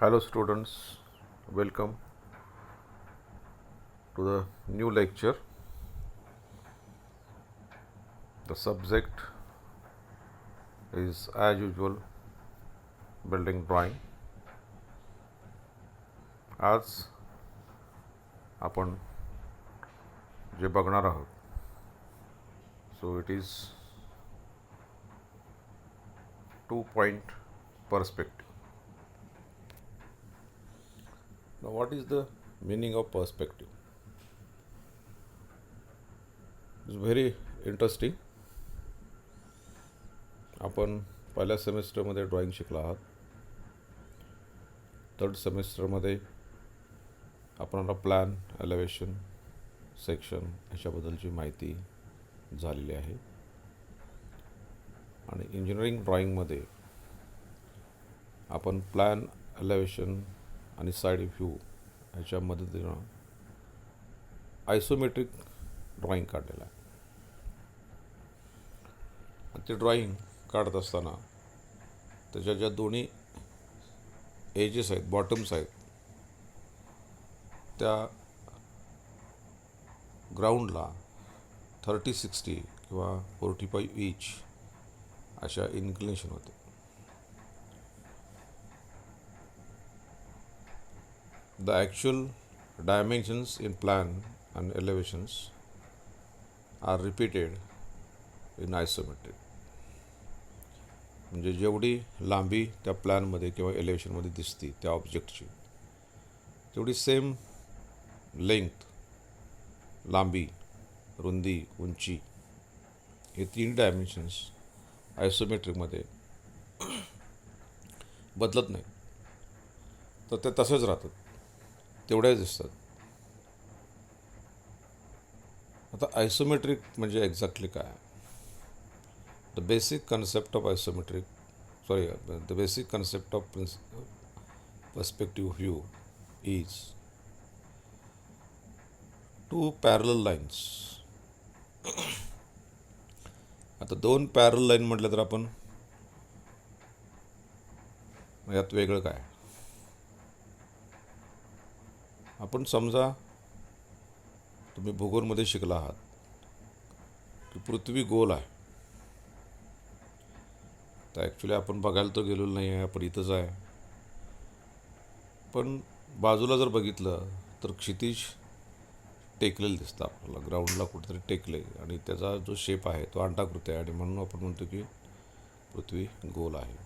Hello students, welcome to the new lecture. The subject is as usual building drawing. आज आपण जे बघणार आहोत so it is 2-point perspective. Now what is the meaning of perspective? It's very interesting. आपण पहिल्या सेमिस्टरमध्ये drawing शिकला आहात. थर्ड सेमिस्टरमध्ये आपणाला प्लॅन, एलिव्हेशन, सेक्शन ह्याच्याबद्दलची माहिती झालेली आहे. आणि इंजिनिअरिंग ड्रॉइंगमध्ये आपण प्लॅन, एलिव्हेशन आणि साईड व्ह्यू ह्याच्या मदतीनं आयसोमेट्रिक ड्रॉइंग काढलेलं आहे. आणि ते ड्रॉइंग काढत असताना त्याच्या ज्या दोन्ही एजेस आहेत, बॉटम्स आहेत, त्या ग्राउंडला 30-60 किंवा 45 ईच अशा इन्क्लिनेशन होते. The actual dimensions in plan and elevations are repeated in isometric. म्हणजे जेवढी लांबी त्या प्लॅनमध्ये किंवा एलिव्हेशनमध्ये दिसते त्या ऑब्जेक्टची, तेवढी सेम लेंथ, लांबी, रुंदी, उंची हे 3 डायमेन्शन्स आयसोमेट्रिकमध्ये बदलत नाही. तर ते तसेच राहतात, तेवढ्याच दिसतात. आता आयसोमेट्रिक म्हणजे एक्झॅक्टली काय? The basic concept of perspective view is two parallel lines. आता 2 पॅरल लाईन म्हटलं तर आपण यात वेगळं काय? आपण समजा तुम्ही भूगोलमध्ये शिकला आहात की पृथ्वी गोल आहे. तर ॲक्च्युली आपण बघायला तर गेलेलो नाही आहे, आपण इथंच आहे. पण बाजूला जर बघितलं तर क्षितिज टेकलेलं दिसतं आपल्याला, ग्राउंडला कुठेतरी टेकले आणि त्याचा जो शेप आहे तो अंडाकृती आहे आणि म्हणून आपण म्हणतो की पृथ्वी गोल आहे.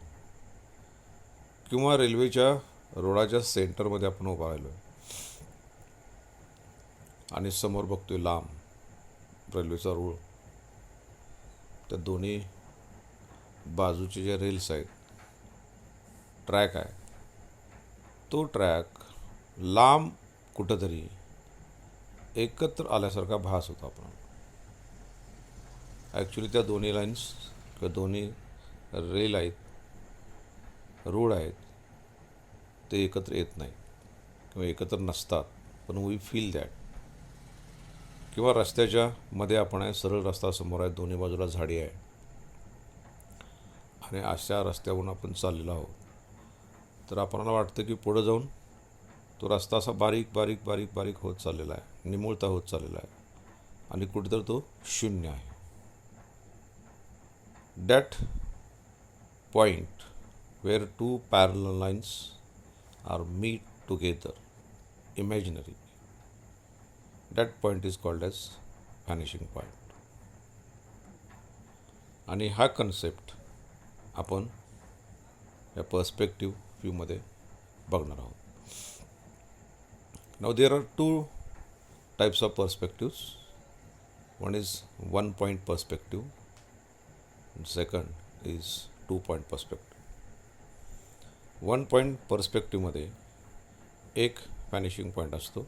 किंवा रेल्वेच्या रोडाच्या सेंटरमध्ये आपण उभा राहिलो आहे आणि समोर बघतोय लांब रेल्वेचा रूळ. त्या दोन्ही बाजूचे जे रेल्स आहेत, ट्रॅक आहे, तो ट्रॅक लांब कुठंतरी एकत्र आल्यासारखा भास होता आपण. ॲक्च्युली त्या दोन्ही लाईन्स किंवा दोन्ही रेल आहेत, रोड आहेत, ते एकत्र येत नाही किंवा एकत्र नसतात. पण वी फील दॅट. किंवा रस्त्याच्या मध्ये आपण आहे, सरळ रस्ता समोर आहे, दोन्ही बाजूला झाडी आहे आणि अशा रस्त्यावरून आपण चाललेलो आहोत. तर आपल्याला वाटतं की पुढं जाऊन तो रस्ता असा बारीक बारीक बारीक बारीक होत चाललेला आहे, निमुळता होत चाललेला आहे आणि कुठेतरी तो शून्य आहे. That point where 2 parallel lines are meet together imaginary, that point is called as vanishing point. आणि हा कन्सेप्ट आपण या पर्स्पेक्टिव्ह व्ह्यूमध्ये बघणार आहोत. Now there are 2 types of perspectives. One is 1 point perspective, second is 2 point perspective. 1 point पर्स्पेक्टिव्हमध्ये एक vanishing point असतो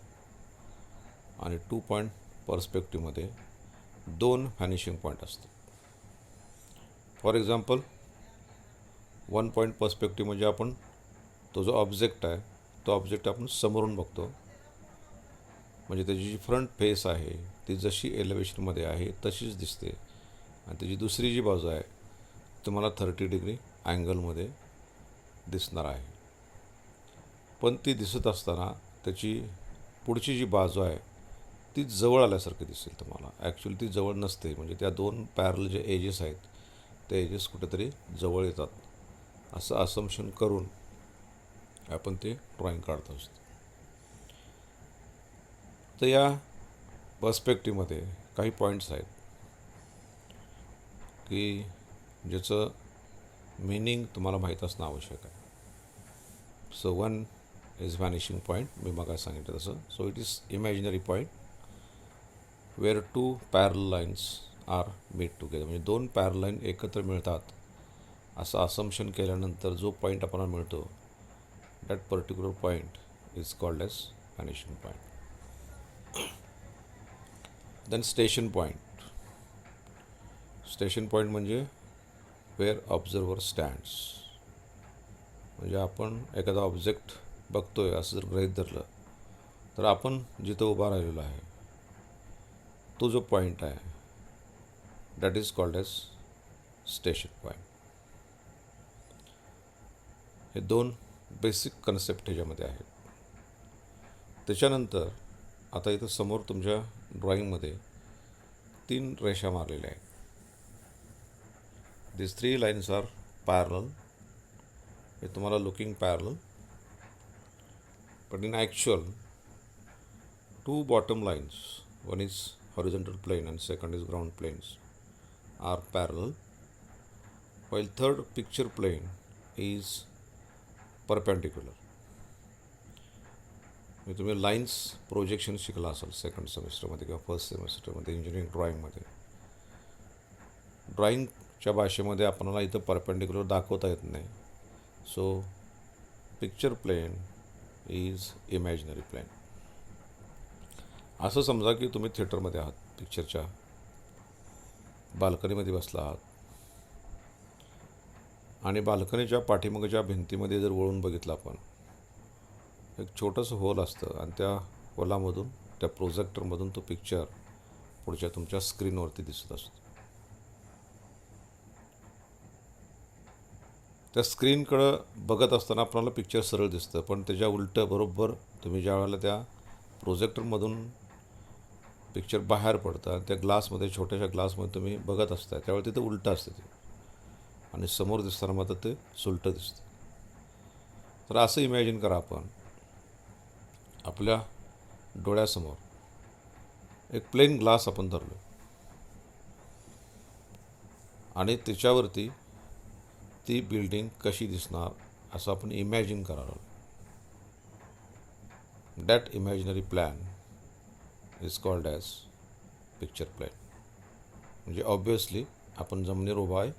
आणि 2 पॉईंट पर्स्पेक्टिव्हमध्ये 2 व्हॅनिशिंग पॉईंट असतात. फॉर एक्झाम्पल 1 पॉईंट पर्स्पेक्टिव्ह म्हणजे आपण तो जो ऑब्जेक्ट आहे तो ऑब्जेक्ट आपण समोरून बघतो. म्हणजे त्याची जी फ्रंट फेस आहे ती जशी एलिव्हेशनमध्ये आहे तशीच दिसते आणि त्याची दुसरी जी बाजू आहे तुम्हाला 30 डिग्री अँगलमध्ये दिसणार आहे. पण ती दिसत असताना त्याची पुढची जी बाजू आहे ती जवळ आल्यासारखी दिसेल तुम्हाला. ॲक्च्युली ती जवळ नसते, म्हणजे त्या दोन पॅरल जे एजेस आहेत ते एजेस कुठेतरी जवळ येतात असं असम्पशन करून आपण ते ड्रॉईंग काढत असतो. तर या पर्स्पेक्टिव्हमध्ये काही पॉईंट्स आहेत की ज्याचं मीनिंग तुम्हाला माहीत असणं आवश्यक आहे. So one is vanishing point, मी मग सांगितलं तसं. So it is imaginary point where two parallel lines are meet together, म्हणजे दोन पॅरल लाईन एकत्र मिळतात असं असम्पशन केल्यानंतर जो पॉईंट आपल्याला मिळतो that particular point is called as vanishing point. Then station point. Station point म्हणजे वेअर ऑब्झर्वर स्टँड्स, म्हणजे आपण एखादा ऑब्जेक्ट बघतोय असं जर गृहीत धरलं तर आपण जिथं उभा राहिलेलो आहे तो जो पॉईंट आहे that is called as station point. हे दोन बेसिक कन्सेप्ट ह्याच्यामध्ये आहेत. त्याच्यानंतर आता इथं समोर तुमच्या ड्रॉईंगमध्ये 3 रेषा मारलेल्या आहेत. दिस 3 लाईन्स आर पॅरल. हे तुम्हाला लुकिंग पॅरल, but in actual 2 bottom lines, one is horizontal plane and second is ground planes, are parallel, while third picture plane is perpendicular. म्हणजे तुम्ही लाईन्स प्रोजेक्शन शिकला असाल सेकंड सेमिस्टरमध्ये किंवा फर्स्ट सेमिस्टरमध्ये इंजिनिअरिंग ड्रॉईंगमध्ये. ड्रॉईंगच्या भाषेमध्ये आपल्याला इथं परपेंडिक्युलर दाखवता येत नाही. So picture plane is imaginary plane. असं समजा की तुम्ही थिएटरमध्ये आहात, पिक्चरच्या बाल्कनीमध्ये बसला आहात आणि बाल्कनीच्या पाठीमागच्या भिंतीमध्ये जर वळून बघितलं आपण, एक छोटंसं होल असतं आणि त्या होलामधून, त्या प्रोजेक्टरमधून तो पिक्चर पुढच्या तुमच्या स्क्रीनवरती दिसत असतो. त्या स्क्रीनकडं बघत असताना आपल्याला पिक्चर सरळ दिसतं, पण त्याच्या उलटं बरोबर तुम्ही ज्या वेळेला त्या प्रोजेक्टरमधून पिक्चर बाहेर पडतं आणि त्या ग्लासमध्ये, छोट्याशा ग्लासमध्ये तुम्ही बघत असता त्यावेळी तिथं उलटं असतं ते, आणि समोर दिसताना मात्र ते सुलटं दिसतं. तर असं इमॅजिन करा, आपण आपल्या डोळ्यासमोर एक प्लेन ग्लास आपण धरलो आणि त्याच्यावरती ती बिल्डिंग कशी दिसणार असं आपण इमॅजिन करावं. That imaginary plane is called as picture plane. म्हणजे ऑब्वियसली आपण जमिनीवर उभा आहे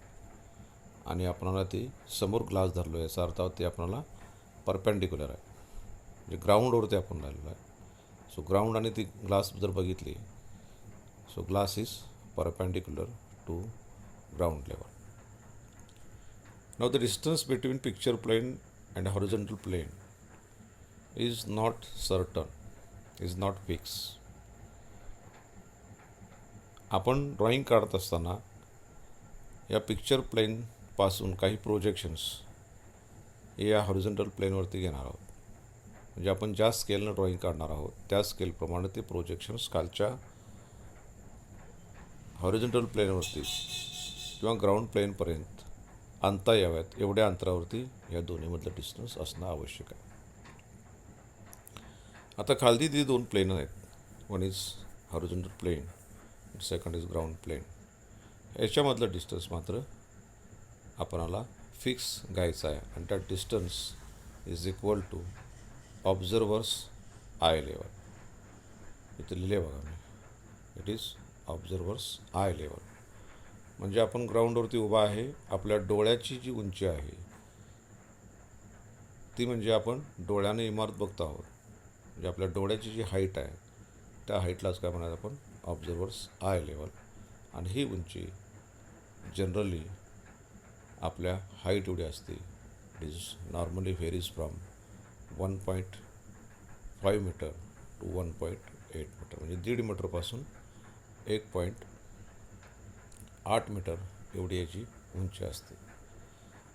आणि आपणाला ती समोर ग्लास धरलो आहे, याचा अर्थ ते आपणाला परपेंडिक्युलर आहे, म्हणजे ग्राउंडवरती आपण राहिलेलो आहे. सो ग्राउंड आणि ती ग्लास जर बघितली, so glass is perpendicular to ground level. Now the distance between picture plane and horizontal plane is not certain, is not fixed. आपण ड्रॉईंग काढत असताना या पिक्चर प्लेनपासून काही प्रोजेक्शन्स हे या हॉरिझॉन्टल प्लेनवरती घेणार आहोत. म्हणजे आपण ज्या स्केलनं ड्रॉईंग काढणार आहोत त्या स्केलप्रमाणे ते प्रोजेक्शन्स खालच्या हॉरिझॉन्टल प्लेनवरती किंवा ग्राउंड प्लेनपर्यंत आणता याव्यात एवढ्या अंतरावरती या दोन्हीमधलं डिस्टन्स असणं आवश्यक आहे. आता खालती ती 2 प्लेन आहेत, one is horizontal plane, second is ground plane. याच्यामधलं डिस्टन्स मात्र आपणाला फिक्स घ्यायचं आहे आणि त्या distance is equal to observer's eye level. इथे लिहिले बघा मी, it is observer's eye level. म्हणजे आपण ग्राउंडवरती उभा आहे, आपल्या डोळ्याची जी उंची आहे ती म्हणजे आपण डोळ्याने इमारत बघतो आहोत, म्हणजे आपल्या डोळ्याची जी हाईट आहे त्या हाईटलाच काय म्हणायचं आपण, ऑब्झर्वर्स आय लेवल. आणि ही उंची जनरली आपल्या हाईट एवढी असते. It is normally varies from 1.5 metre to 1.8 metre, म्हणजे 1.5 मीटरपासून 1.8 मीटर एवढी याची उंची असते.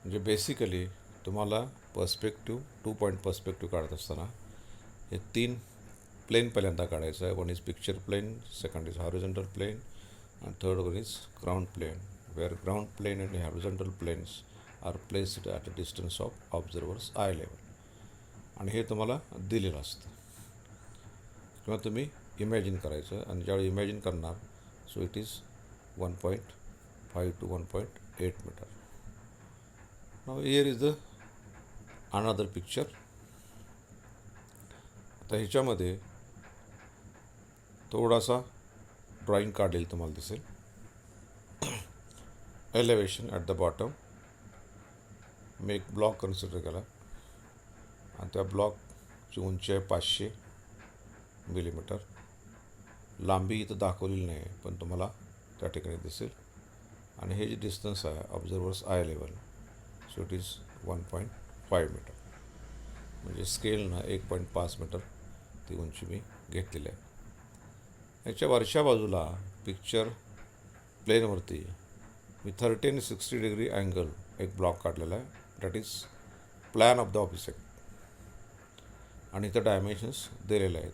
म्हणजे बेसिकली तुम्हाला पर्स्पेक्टिव्ह 2 पॉईंट पर्स्पेक्टिव्ह काढत असताना हे 3 प्लेन पहिल्यांदा काढायचं आहे. One is picture plane, second is horizontal plane and third one is ground plane, where ground plane and horizontal planes are placed at a distance of observer's eye level. आणि हे तुम्हाला दिलेलं असतं किंवा तुम्ही इमॅजिन करायचं आणि ज्यावेळी इमॅजिन करणार so it is 1.5 to 1.8 metre. Now here is the another picture. आता ह्याच्यामध्ये थोडासा ड्रॉइंग काढलेलं तुम्हाला दिसेल. Elevation at the bottom. मी एक ब्लॉक कन्सिडर केला आणि त्या ब्लॉकची उंची आहे 500 मिलीमीटर. लांबी इथं दाखवलेली नाही आहे पण तुम्हाला त्या ठिकाणी दिसेल. आणि हे जे डिस्टन्स आहे observer's eye level so it is 1.5 metre. म्हणजे स्केलनं 1.5 मीटर ती उंची मी घेतलेली आहे. याच्या वरच्या बाजूला पिक्चर प्लेनवरती मी 30 and 60 डिग्री अँगल एक ब्लॉक काढलेला आहे. That is plan of the object आणि इथं डायमेन्शन्स दिलेले आहेत.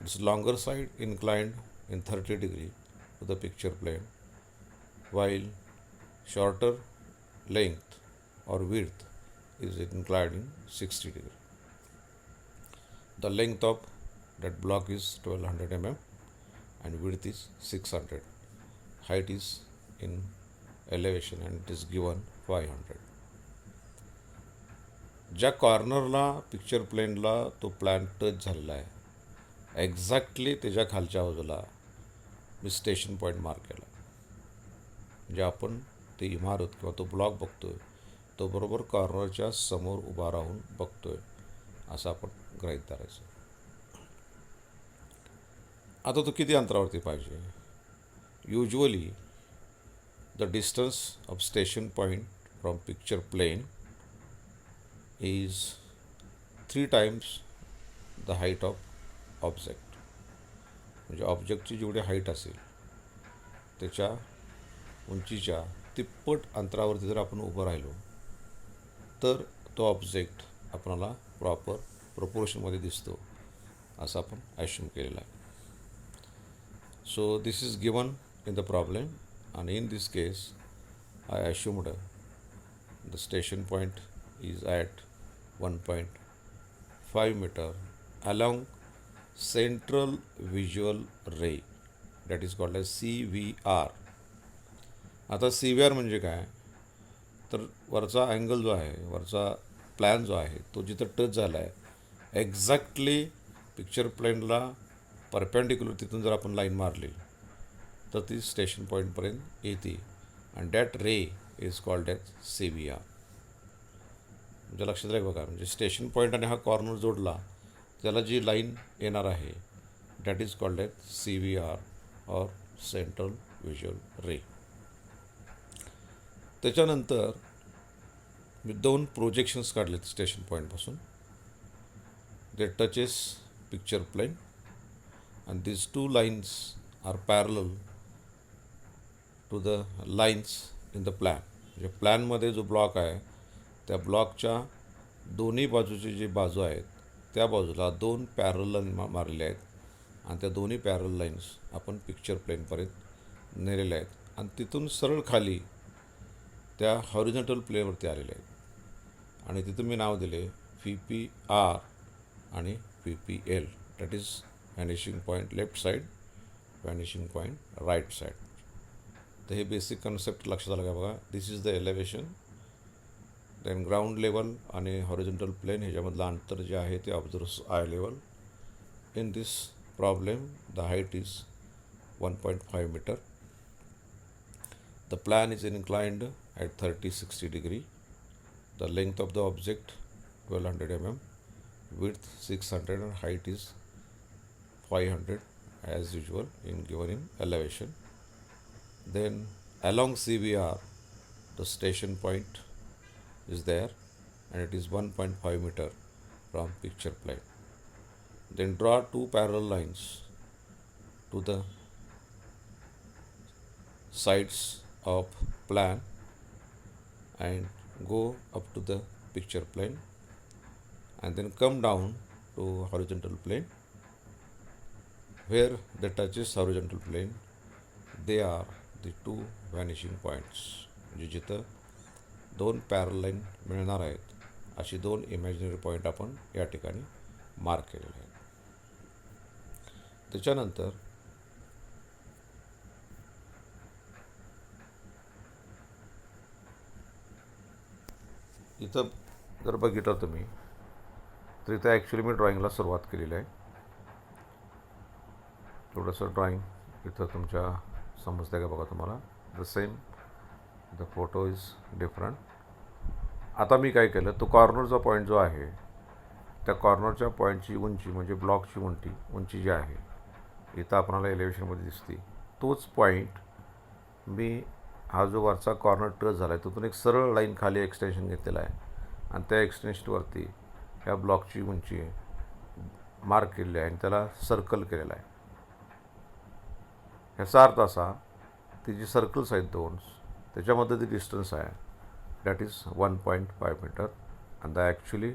It's longer side inclined in 30 degree to the picture plane while shorter length or width is inclined in 60 degree. The length of that block is 1200 mm and width is 600. Height is in elevation and it is given 500. ज्या कॉर्नरला picture प्लेनला तो plan touch झालेला आहे exactly त्याच्या खालच्या बाजूला मी station point mark केला. म्हणजे आपण ती इमारत किंवा तो ब्लॉक बघतोय तो बरोबर कॉर्नरच्या समोर उभा राहून बघतोय असं आपण गृहीत धरायचं. आता तो किती अंतरावरती पाहिजे. Usually the distance of station point from picture plane is 3 times the height of object. म्हणजे ऑब्जेक्टची जेवढी हाईट असेल त्याच्या उंचीच्या तिप्पट अंतरावरती जर आपण उभं राहिलो तर तो ऑब्जेक्ट आपल्याला प्रॉपर प्रोपोर्शनमध्ये दिसतो असं आपण ॲश्युम केलेलं आहे. So this is given in the problem and in this case I assumed the station point is at 1.5 meter along central visual ray that is called as CVR. आता CVR म्हणजे काय तर वरचा अँगल जो आहे वरचा प्लॅन जो आहे तो जिथं टच झाला आहे एक्झॅक्टली पिक्चर प्लेनला परपेंडिक्युलर तिथून जर आपण लाईन मारली तर ती स्टेशन पॉईंटपर्यंत येते आणि that ray is called as CVR. म्हणजे लक्षात राहील बघा. म्हणजे स्टेशन पॉईंट आणि हा कॉर्नर जोडला त्याला जी लाईन येणार आहे that is called as CVR or central visual ray. त्याच्यानंतर मी 2 प्रोजेक्शन्स काढलेत स्टेशन पॉईंटपासून. They touches picture plane and these 2 lines are parallel to the lines in the plan. म्हणजे प्लॅनमध्ये जो ब्लॉक आहे त्या ब्लॉकच्या दोन्ही बाजूचे जे बाजू आहेत त्या बाजूला 2 पॅरल लाईन मारलेल्या आहेत आणि त्या दोन्ही पॅरल लाईन्स आपण पिक्चर प्लेनपर्यंत नेलेल्या आहेत आणि तिथून सरळ खाली त्या हॉरिझॉन्टल प्लेनवरती आलेल्या आहेत. आणि तिथून मी नाव दिले PPR आणि PPL. That is vanishing point left side, vanishing point right side. तर हे बेसिक कन्सेप्ट लक्षात आलं का बघा. This is the elevation. Then ground level आणि हॉरिझॉन्टल प्लेन ह्याच्यामधलं अंतर जे आहे ते observer's eye level. In this problem the height is 1.5 metre. The plan is inclined at 30-60 degree. The length of the object 1200 mm, width 600 and height is 500 as usual given in elevation. Then along CVR the station point is there and it is 1.5 meter from picture plane. Then draw 2 parallel lines to the sides of plan and go up to the picture plane and then come down to horizontal plane. Where they touches horizontal plane, they are the two vanishing points. म्हणजे जिथं दोन पॅरल line मिळणार आहेत अशी दोन imaginary point आपण या ठिकाणी मार्क केलेले आहेत. त्याच्यानंतर इथं जर बघितलं तुम्ही तर इथं ॲक्च्युली मी ड्रॉइंगला सुरुवात केलेली आहे. थोडंसं ड्रॉइंग इथं तुमच्या समजतं का बघा तुम्हाला. The same the photo is different. आता मी काय केलं, तो कॉर्नरचा पॉईंट जो आहे त्या कॉर्नरच्या पॉईंटची उंची म्हणजे ब्लॉकची उंची जी आहे इथं आपल्याला एलिव्हेशनमध्ये दिसते, तोच पॉईंट मी हा जो वरचा कॉर्नर टच झाला आहे तिथून एक सरळ लाईन खाली एक्सटेन्शन घेतलेला आहे आणि त्या एक्सटेन्शनवरती ह्या ब्लॉकची उंची मार्क केलेली आहे आणि त्याला सर्कल केलेला आहे. ह्याचा अर्थ असा ती जी सर्कल्स आहेत दोन त्याच्यामध्ये जी डिस्टन्स आहे that is 1.5 metre and the actually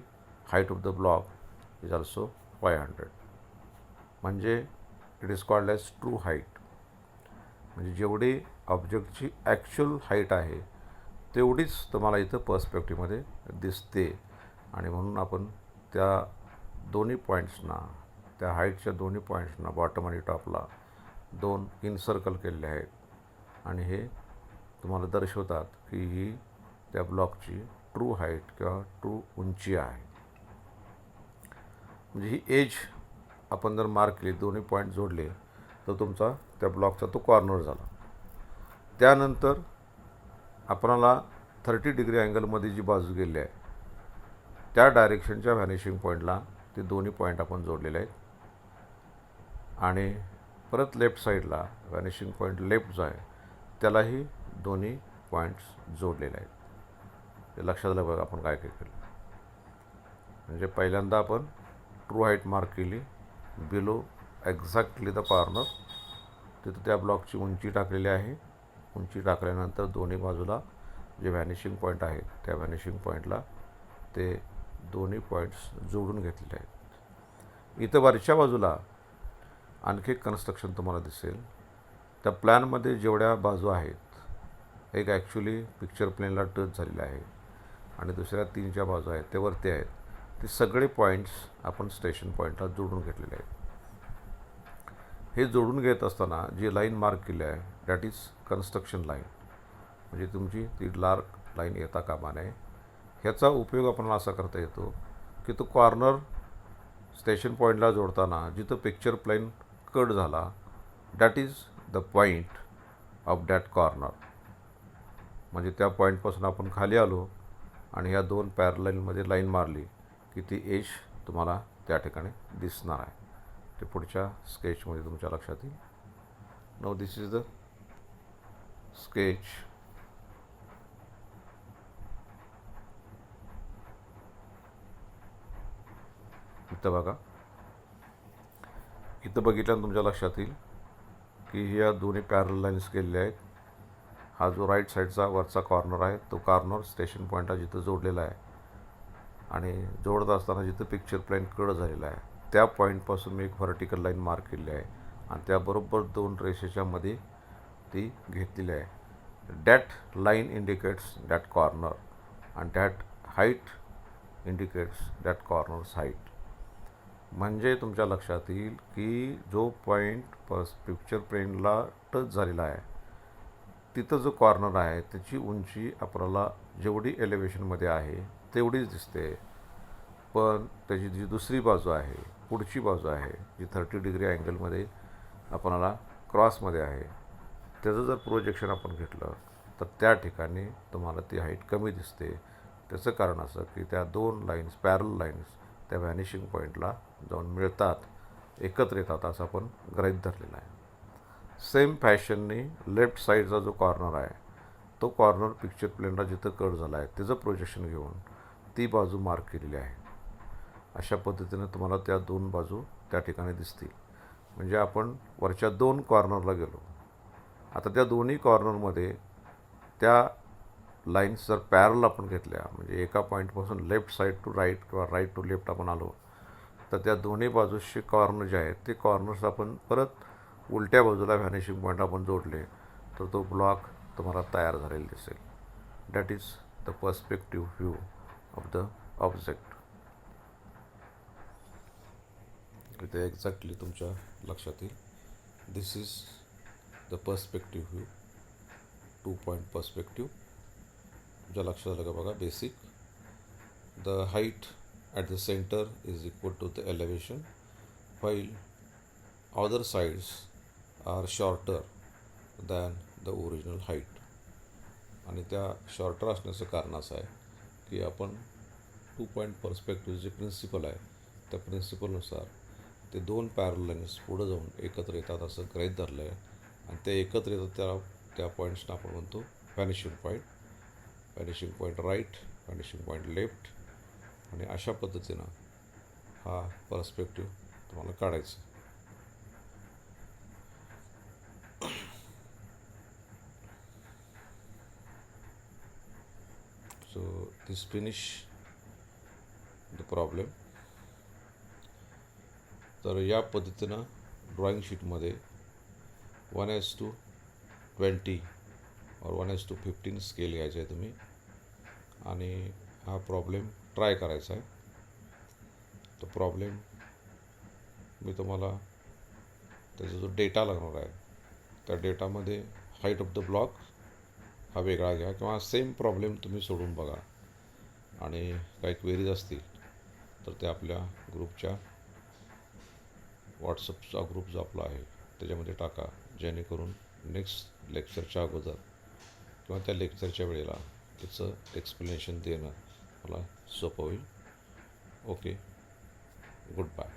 height of the block is also 500. म्हणजे it is called as true height. म्हणजे जेवढी ऑब्जेक्टची ॲक्च्युअल हाईट आहे तेवढीच तुम्हाला इथं पर्स्पेक्टिव्हमध्ये दिसते. आणि म्हणून आपण त्या दोन्ही पॉईंट्सना, त्या हाईटच्या दोन्ही पॉईंट्सना बॉटम आणि टॉपला दोन इनसर्कल केलेले आहेत आणि हे तुम्हाला दर्शवतात की ही त्या ब्लॉकची ट्रू हाईट किंवा ट्रू उंची आहे. म्हणजे ही एज आपण जर मार्क केली, दोन्ही पॉईंट जोडले तर तुमचा त्या ब्लॉकचा तो कॉर्नर झाला. त्यानंतर आपणाला 30 डिग्री अँगलमध्ये जी बाजू गेली आहे त्या डायरेक्शनच्या व्हॅनिशिंग पॉईंटला ते दोन्ही पॉईंट आपण जोडलेले आहेत. आणि परत लेफ्ट साईडला व्हॅनिशिंग पॉईंट लेफ्ट जो आहे त्यालाही दोन्ही पॉईंट्स जोडलेले आहेत. ते लक्षात आलं बघा आपण काय काय केलं. म्हणजे पहिल्यांदा आपण ट्रू हाईट मार्क केली बिलो एक्झॅक्टली द कॉर्नर. तिथं त्या ब्लॉकची उंची टाकलेली आहे. उंची टाकल्यानंतर दोन्ही बाजूला जे व्हॅनिशिंग पॉईंट आहेत त्या व्हॅनिशिंग पॉईंटला ते दोन्ही पॉईंट्स जोडून घेतलेले आहेत. इथं वरच्या बाजूला आणखी एक कन्स्ट्रक्शन तुम्हाला दिसेल. त्या प्लॅनमध्ये जेवढ्या बाजू आहेत एक ॲक्च्युली पिक्चर प्लेनला टच झालेला आहे आणि दुसऱ्या 3 ज्या बाजू आहेत ते वरती आहेत. ते सगळे पॉईंट्स आपण स्टेशन पॉईंटला जोडून घेतलेले आहेत. हे जोडून घेत असताना जी लाईन मार्क केली आहे दॅट इज कन्स्ट्रक्शन लाईन. म्हणजे तुमची ती डार्क लाईन येता कामा नये. ह्याचा उपयोग आपल्याला असा करता येतो की तो कॉर्नर स्टेशन पॉईंटला जोडताना जिथं पिक्चर प्लेन कट झाला that is the point of that corner. म्हणजे त्या पॉईंटपासून आपण खाली आलो आणि ह्या दोन पॅरलाईनमध्ये लाईन मारली की ती एज तुम्हाला त्या ठिकाणी दिसणार आहे. ते पुढच्या स्केचमध्ये तुमच्या लक्षात येईल. Now this is the sketch. इथं बघा, इथं बघितल्यानं तुमच्या लक्षात येईल की ह्या दोन्ही पॅरल लाईन्स केलेल्या आहेत. हा जो राईट साईडचा वरचा कॉर्नर आहे तो कॉर्नर स्टेशन पॉईंटला जिथं जोडलेला आहे आणि जोडत असताना जिथं पिक्चर प्लेन कट झालेला आहे त्या पॉईंटपासून मी एक व्हर्टिकल लाईन मार्क केलेली आहे आणि त्याबरोबर दोन रेषेच्या मध्ये ती घेतलेली आहे. That line indicates that corner and that height indicates that corners height. म्हणजे तुमच्या लक्षात येईल की जो पॉईंट पिक्चर प्लेनला टच झालेला आहे तिथं जो कॉर्नर आहे त्याची उंची आपल्याला जेवढी एलिव्हेशनमध्ये आहे तेवढीच दिसते. पण त्याची जी दुसरी बाजू आहे, पुढची बाजू आहे जी 30 डिग्री अँगलमध्ये आपल्याला क्रॉसमध्ये आहे, त्याचं जर प्रोजेक्शन आपण घेतलं तर त्या ठिकाणी तुम्हाला ती हाईट कमी दिसते. त्याचं कारण असं की त्या दोन लाईन्स पॅरल लाईन्स त्या व्हॅनिशिंग पॉईंटला जाऊन मिळतात, एकत्र येतात असं आपण गृहीत धरलेलं आहे. सेम फॅशनने लेफ्ट साईडचा जो कॉर्नर आहे तो कॉर्नर पिक्चर प्लेनला जिथं कट झाला आहे त्याचं प्रोजेक्शन घेऊन ती बाजू मार्क केलेली आहे. अशा पद्धतीने तुम्हाला त्या दोन बाजू त्या ठिकाणी दिसतील. म्हणजे आपण वरच्या दोन कॉर्नरला गेलो. आता त्या दोन्ही कॉर्नरमध्ये त्या लाईन्स जर पॅरल आपण घेतल्या, म्हणजे एका पॉईंटपासून लेफ्ट साईड टू राईट किंवा राईट टू लेफ्ट आपण आलो, तर त्या दोन्ही बाजूचे कॉर्नर जे आहेत ते कॉर्नर्स आपण परत उलट्या बाजूला व्हॅनिशिंग पॉईंट आपण जोडले, तर तो ब्लॉक तुम्हाला तयार झालेला दिसेल. That is the perspective view of the object. इथे एक्झॅक्टली तुमच्या लक्षात येईल. This is the perspective view, 2 point perspective. तुमच्या लक्षात आलं का बघा. Basic, the height at the center is equal to the elevation, while other sides are shorter than the original height. आणि त्या शॉर्टर असण्याचं कारण असं आहे की आपण 2 पॉईंट पर्स्पेक्टिव्ह जे प्रिन्सिपल आहे त्या प्रिन्सिपलनुसार ते 2 पॅरल लाईन्स पुढं जाऊन एकत्र येतात असं गृहीत धरलं आहे, आणि ते एकत्र येतात त्या पॉईंट्सना आपण म्हणतो vanishing point. Vanishing point right, vanishing point left, आणि अशा पद्धतीनं हा पर्स्पेक्टिव्ह तुम्हाला काढायचा. So this finish the problem. तर या पद्धतीनं ड्रॉइंग शीटमध्ये 1:20 और 1:15 स्केल घ्यायचं आहे तुम्ही, आणि हा प्रॉब्लेम ट्राय करायचा आहे. तो प्रॉब्लेम मी तुम्हाला त्याचा जो डेटा लागणार आहे त्या डेटामध्ये हाईट ऑफ द ब्लॉक हा वेगळा घ्या, किंवा सेम प्रॉब्लेम तुम्ही सोडून बघा, आणि काही क्वेरीज असतील तर ते आपल्या ग्रुपच्या व्हॉट्सअपचा ग्रुप जो आपला आहे त्याच्यामध्ये टाका, जेणेकरून नेक्स्ट लेक्चरच्या अगोदर किंवा त्या लेक्चरच्या वेळेला त्याचं एक्सप्लेनेशन देणं मला सोपं होईल. Okay, good bye.